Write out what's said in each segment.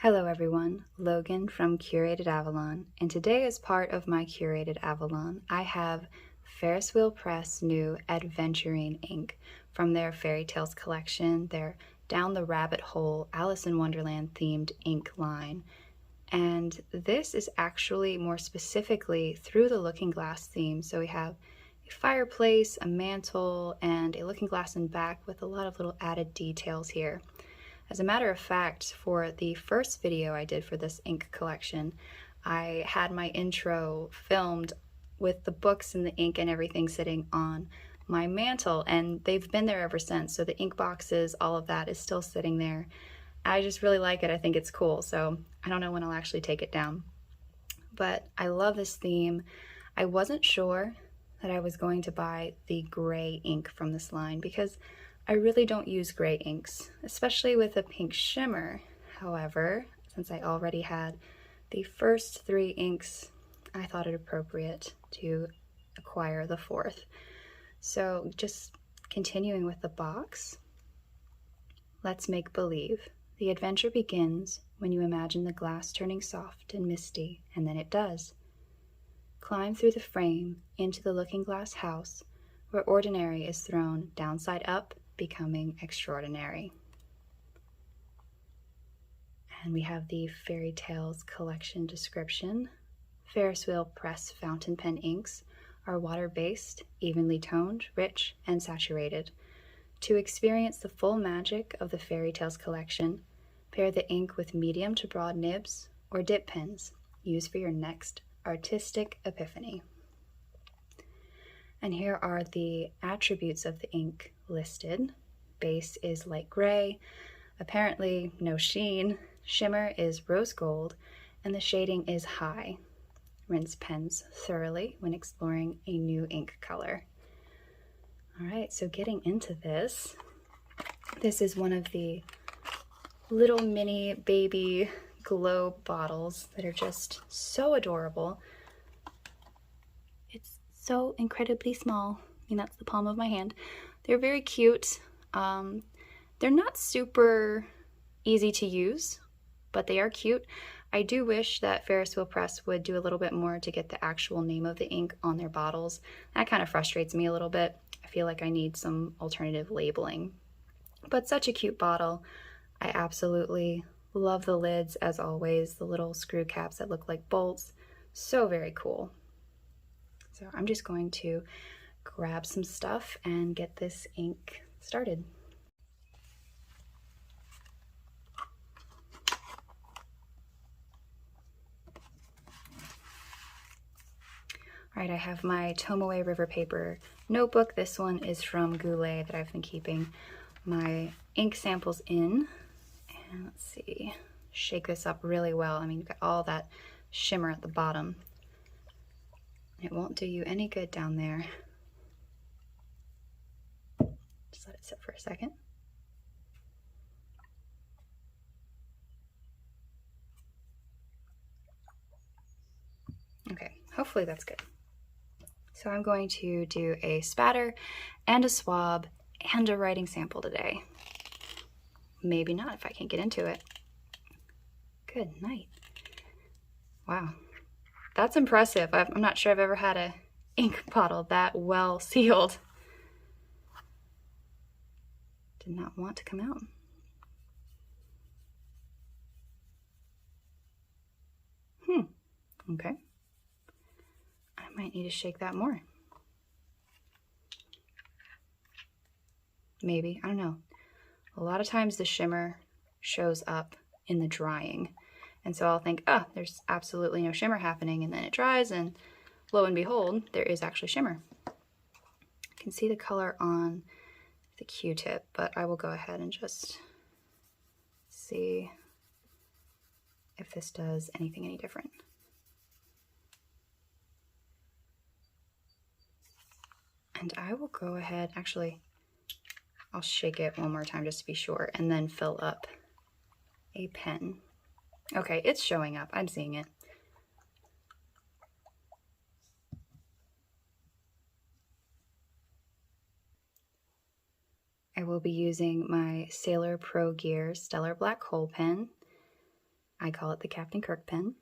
Hello everyone, Logan from Curated Avalon, and today as part of my Curated Avalon, I have Ferris Wheel Press new Adventurine ink from their Fairy Tales collection, their Down the Rabbit Hole Alice in Wonderland themed ink line. And this is actually more specifically through the looking glass theme. So we have a fireplace, a mantle, and a looking glass in back with a lot of little added details here. As a matter of fact, for the first video I did for this ink collection, I had my intro filmed with the books and the ink and everything sitting on my mantle, and they've been there ever since. So the ink boxes, all of that is still sitting there. I just really like it. I think it's cool. So I don't know when I'll actually take it down. But I love this theme. I wasn't sure that I was going to buy the gray ink from this line because I really don't use gray inks, especially with a pink shimmer. However, since I already had the first three inks, I thought it appropriate to acquire the fourth. So just continuing with the box, let's make believe. The adventure begins when you imagine the glass turning soft and misty, and then it does. Climb through the frame into the looking glass house where ordinary is thrown downside up, becoming extraordinary. And we have the Fairy Tales collection description. Ferris Wheel Press fountain pen inks are water-based, evenly toned, rich, and saturated. To experience the full magic of the Fairy Tales collection, pair the ink with medium to broad nibs or dip pens. Use for your next artistic epiphany. And here are the attributes of the ink listed. Base is light gray, apparently no sheen. Shimmer is rose gold, and the shading is high. Rinse pens thoroughly when exploring a new ink color. All right, so getting into this, this is one of the little mini baby glow bottles that are just so adorable. It's so incredibly small. I mean, that's the palm of my hand. They're very cute. They're not super easy to use, but they are cute. I do wish that Ferris Wheel Press would do a little bit more to get the actual name of the ink on their bottles. That kind of frustrates me a little bit. I feel like I need some alternative labeling. But such a cute bottle. I absolutely love the lids, as always. The little screw caps that look like bolts. So very cool. So I'm just going to grab some stuff and get this ink started. All right, I have my Tomoe River Paper notebook. This one is from Goulet that I've been keeping my ink samples in. And let's see, shake this up really well. I mean, you've got all that shimmer at the bottom. It won't do you any good down there. Just let it sit for a second. Okay, hopefully that's good. So I'm going to do a spatter and a swab and a writing sample today. Maybe not if I can get into it. Good night. Wow, that's impressive. I'm not sure I've ever had an ink bottle that well sealed. Did not want to come out. Okay. I might need to shake that more. Maybe, I don't know. A lot of times the shimmer shows up in the drying. And so I'll think, oh, there's absolutely no shimmer happening. And then it dries and lo and behold, there is actually shimmer. I can see the color on the Q-tip, but I will go ahead and just see if this does anything any different. And I will go ahead, actually, I'll shake it one more time just to be sure, and then fill up a pen. Okay, it's showing up. I'm seeing it. I will be using my Sailor Pro Gear Stellar Black Hole pen. I call it the Captain Kirk pen.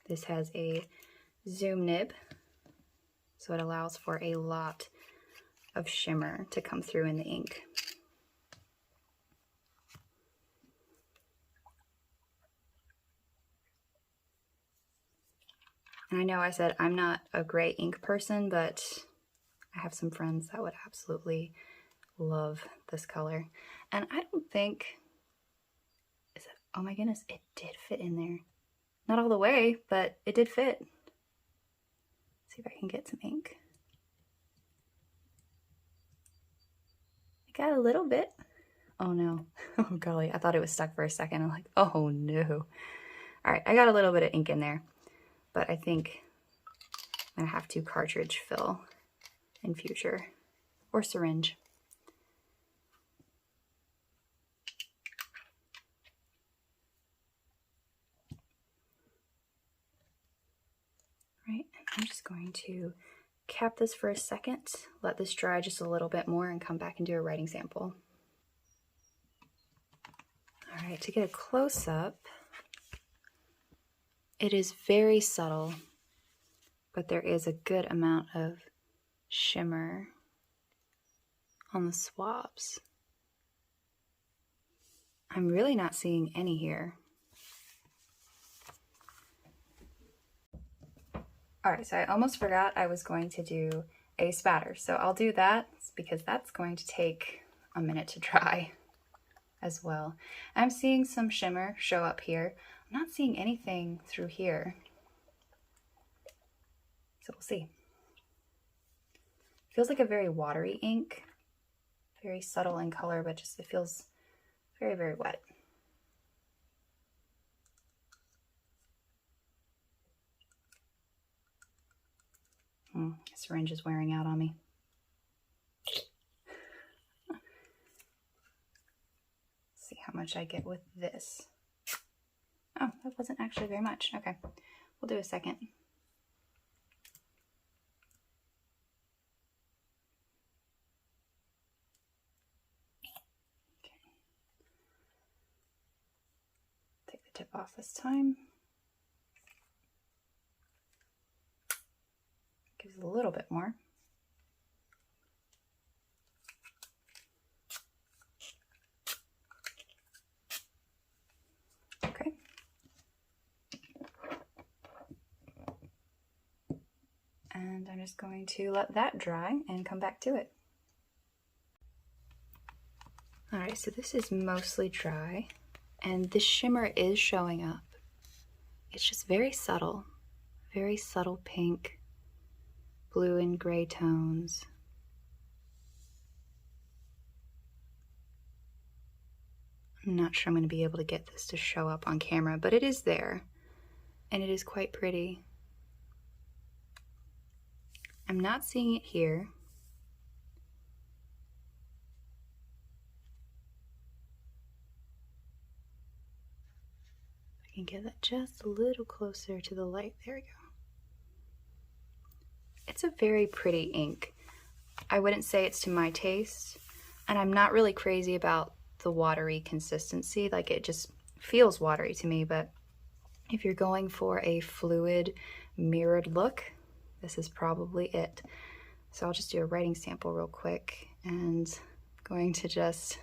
This has a zoom nib, so it allows for a lot of shimmer to come through in the ink. And I know I said I'm not a gray ink person, but I have some friends that would absolutely love this color. And I don't think, oh my goodness, it did fit in there. Not all the way, but it did fit. Let's see if I can get some ink. I got a little bit. Oh no, oh golly, I thought it was stuck for a second. I'm like, oh no. All right, I got a little bit of ink in there, but I think I'm gonna have to cartridge fill in future, or syringe. Right, I'm just going to cap this for a second, let this dry just a little bit more, and come back and do a writing sample. All right, to get a close-up, it is very subtle, but there is a good amount of shimmer on the swabs. I'm really not seeing any here. All right, so I almost forgot I was going to do a spatter. So I'll do that because that's going to take a minute to dry as well. I'm seeing some shimmer show up here. I'm not seeing anything through here. So we'll see. Feels like a very watery ink, very subtle in color, but just it feels very, very wet. Syringe is wearing out on me. Let's see how much I get with this. Oh, that wasn't actually very much. Okay, we'll do a second. Okay. Take the tip off this time. Gives it a little bit more. Okay. And I'm just going to let that dry and come back to it. All right, so this is mostly dry and the shimmer is showing up. It's just very subtle pink, blue and gray tones. I'm not sure I'm going to be able to get this to show up on camera, but it is there, and it is quite pretty. I'm not seeing it here. I can get that just a little closer to the light. There we go. It's a very pretty ink. I wouldn't say it's to my taste, and I'm not really crazy about the watery consistency. Like, it just feels watery to me, but if you're going for a fluid mirrored look, this is probably it. So I'll just do a writing sample real quick, and I'm going to just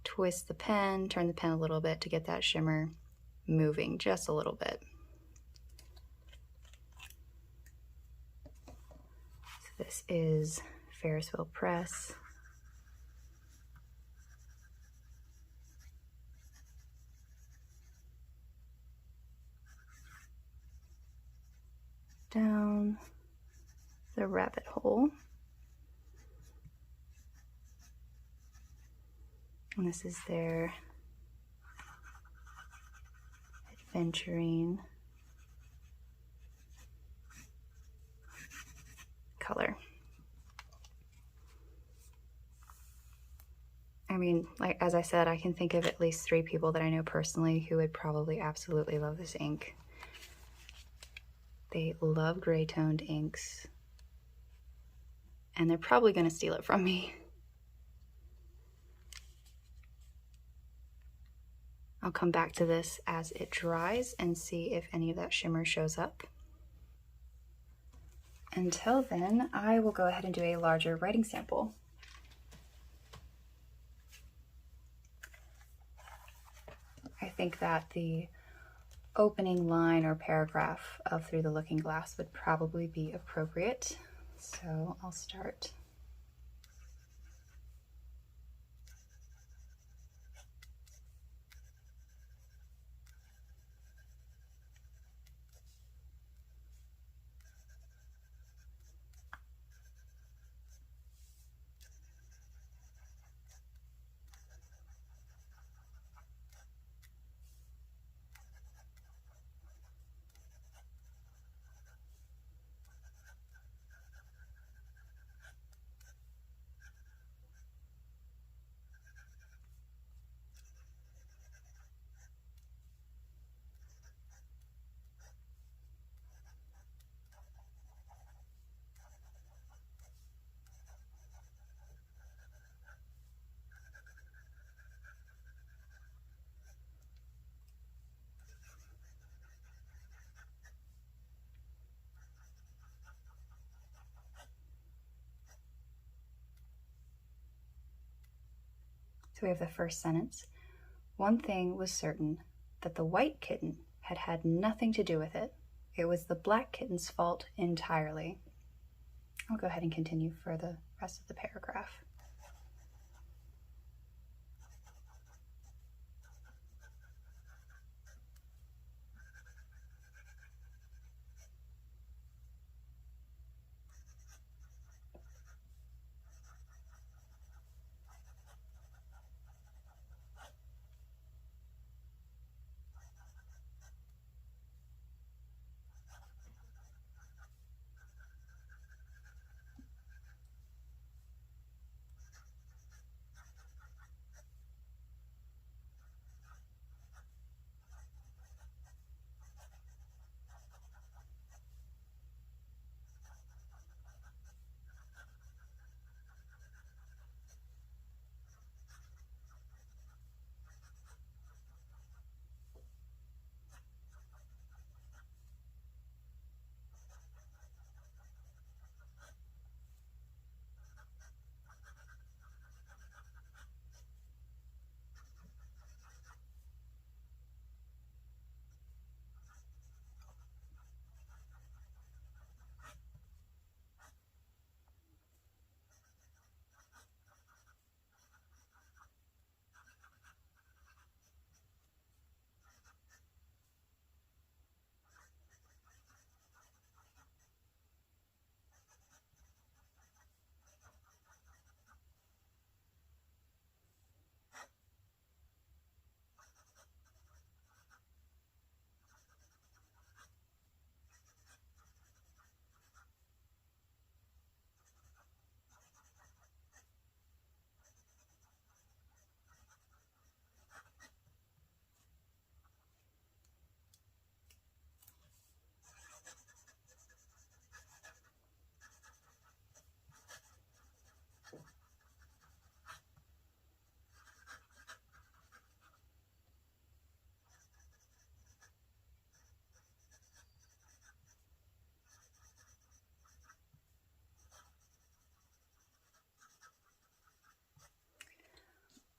twist the pen, turn the pen a little bit to get that shimmer moving just a little bit. So this is Ferris Wheel Press. Down the rabbit hole. And this is their Adventurine color. I mean, like, as I said, I can think of at least 3 people that I know personally who would probably absolutely love this ink. They love gray toned inks, and they're probably going to steal it from me. I'll come back to this as it dries and see if any of that shimmer shows up. Until then, I will go ahead and do a larger writing sample. I think that the opening line or paragraph of Through the Looking Glass would probably be appropriate. So I'll start. So we have the first sentence. One thing was certain, that the white kitten had had nothing to do with it. It was the black kitten's fault entirely. I'll go ahead and continue for the rest of the paragraph.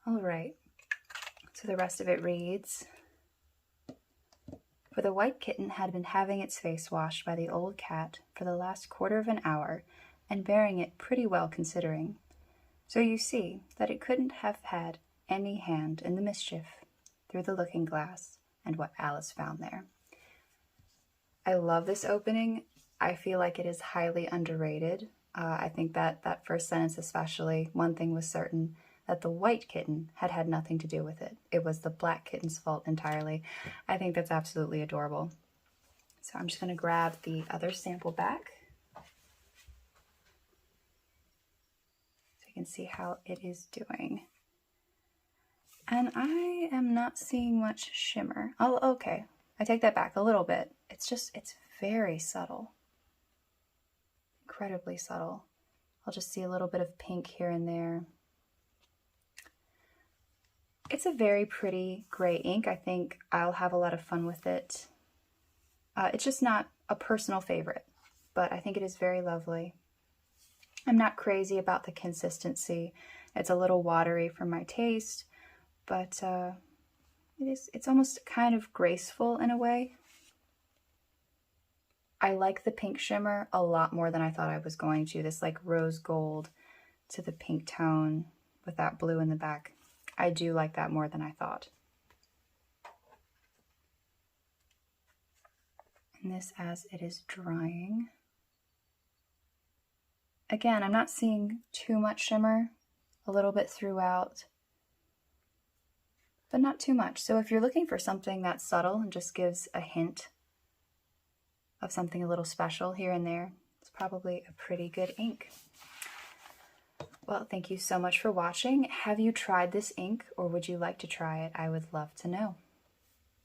All right, so the rest of it reads, for the white kitten had been having its face washed by the old cat for the last quarter of an hour, and bearing it pretty well considering. So you see that it couldn't have had any hand in the mischief. Through the Looking Glass, and what Alice found there. I love this opening. I feel like it is highly underrated. I think that that first sentence especially, one thing was certain, that the white kitten had had nothing to do with it. It was the black kitten's fault entirely. I think that's absolutely adorable. So I'm just going to grab the other sample back so you can see how it is doing. And I am not seeing much shimmer. Oh, okay. I take that back a little bit. It's very subtle. Incredibly subtle. I'll just see a little bit of pink here and there. It's a very pretty gray ink. I think I'll have a lot of fun with it. It's just not a personal favorite, but I think it is very lovely. I'm not crazy about the consistency. It's a little watery for my taste, but it's almost kind of graceful in a way. I like the pink shimmer a lot more than I thought I was going to. This like rose gold to the pink tone with that blue in the back. I do like that more than I thought. And this as it is drying. Again, I'm not seeing too much shimmer, a little bit throughout, but not too much. So if you're looking for something that's subtle and just gives a hint of something a little special here and there, it's probably a pretty good ink. Well, thank you so much for watching. Have you tried this ink or would you like to try it? I would love to know.